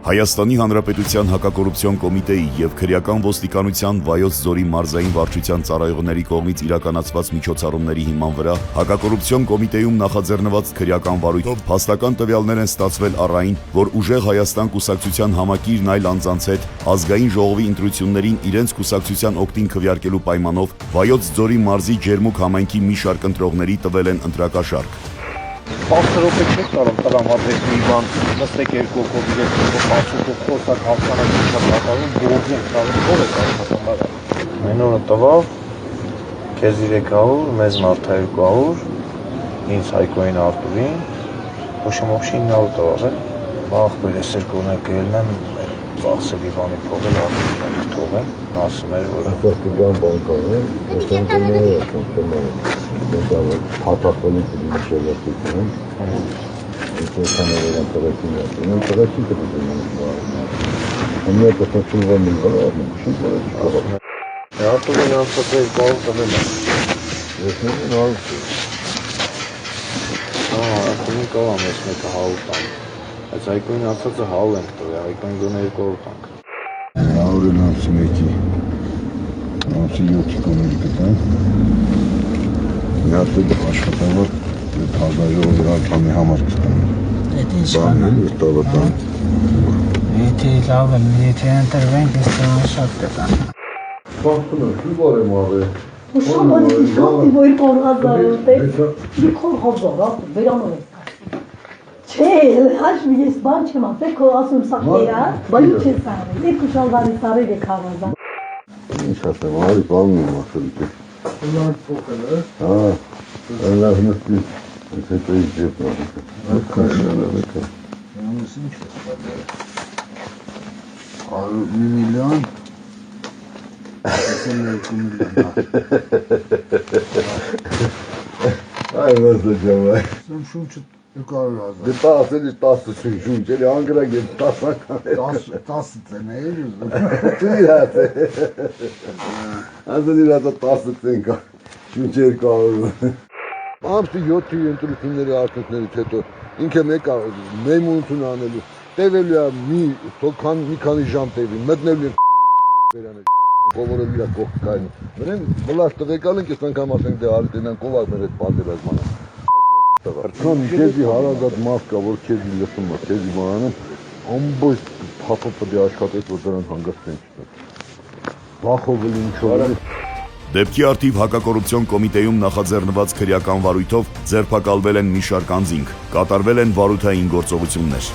Հայաստանի Հանրապետության հակակոռուպցիոն կոմիտեի և քրեական ոստիկանության Վայոց ձորի մարզային վարչության ծառայողների կողմից իրականացված միջոցառումների հիման վրա հակակոռուպցիոն կոմիտեում նախաձեռնված քրեական վարույթով փաստական տվյալներ են ստացվել առ այն, որ Ուժեղ Հայաստան կուսակցության համակիրն այլ անձանց հետ ազգային ժողովի ընտրություններին իրենց կուսակցության օգտին քվեարկելու պայմանով Վայոց ձորի մարզի Ջերմուկ համայնքի մի շարք ընտրողների տվել են ընտրակաշառք։ 10 րոպե չէ կարող տրամադրել մի բան, նստեք երկու հոգով իրենց փոխանցող խոսակ հասկանալի շրջանում գործեն կարող է աշխատանքը։ Մենորը տվավ, քեզ 300, մեզ Մարթա 200, ինձ Հայկոին Արտուրին, Հոշմոքշին 900 տվավ է։ Վաղ բերեսեր կողնակելն եմ, ծախսելի բանի փողել արդյունք թողեմ, ասում էր, որ Ասաստիգան բանկարը, ոստանկանները ասում հատապալի կդիմի շեղացիքն եմ, ինքնականներ են տղեկին եմ, տղեկին կդիմի եմ, ամեն կտացուղա մի վարավ, շին վարավ, Արտուրին անցածեր բաղ տվել եմ։ ես նույն հարուց է։ Արտուրին կողամ ես մեկը 100 տանք, բայց Հայկոին անցածը 100 ենք տվել, Հայկոին գոնե 200 տանք։ 100-ն անցի մեկի, անցի 7 կոմերի կտան, մի հատը աշխատավոր 1000 րոպե համար կստան։ Եթե իշխանան, եթե լավ եմ, եթե ընտրվենք, ես տրան շատ կտան։ Բախտում եմ, մի բար եմ արել։ Շաբանի կիսկատի, որ կորղազարոտ է, մի կորղազարոտ, վերանով ես կաշտի։ Չէ, հաշվի ես բան չեմ ասել, քո ասում սաղերա, բալի չես արել, երկու շալվանի սարել է կաղազան։ Ինչ ասեմ, արի բալում եմ ասել չէ։ Լավ փոքր է։ Լավ նստի, ես հետո ինչ ձեպ նարիքը։ Ակա։ Յանուս ինչ ես պատերը։ 100 միլիոն, 22 միլիոն։ Այ վազը ջավայ։ Սեմ շունչը 200,000։ Դե տա ասել ես 10 շունչ, էլի անգրակ եմ 10 ական։ 10 ծեն է ուզում։ Չիր հատ է։ Ասել իր հատա 10 ծեն կա, շունչ 200։ Ամսի 7-ի ընտրությունների արդյունքներից հետո ինքը մեկա մեմունություն անելու, տևելու է մի քանի ժամ տևի, մտնելու են վերանը, կովորել իրա կողք կայնի։ Մրեն բլաշ տղեկալ ենք, ես անգամ ասենք դե արի տենան կովար մեր հետ պատերազմանը։ Քան քեզի հարազատ մարդ կա, որ քեզի լսում է, քեզի մանանում, ամբողջ փափը պետք է աշխատես, որ դրան հանգստեն չտա։ Վախով էլ ինչով է։ Դեպքի արդիվ հակակոռուպցիոն կոմիտեում նախաձեռնված քրեական վարույթով ձերբակալվել են մի շարք անձինք, կատարվել են վարութային գործողություններ։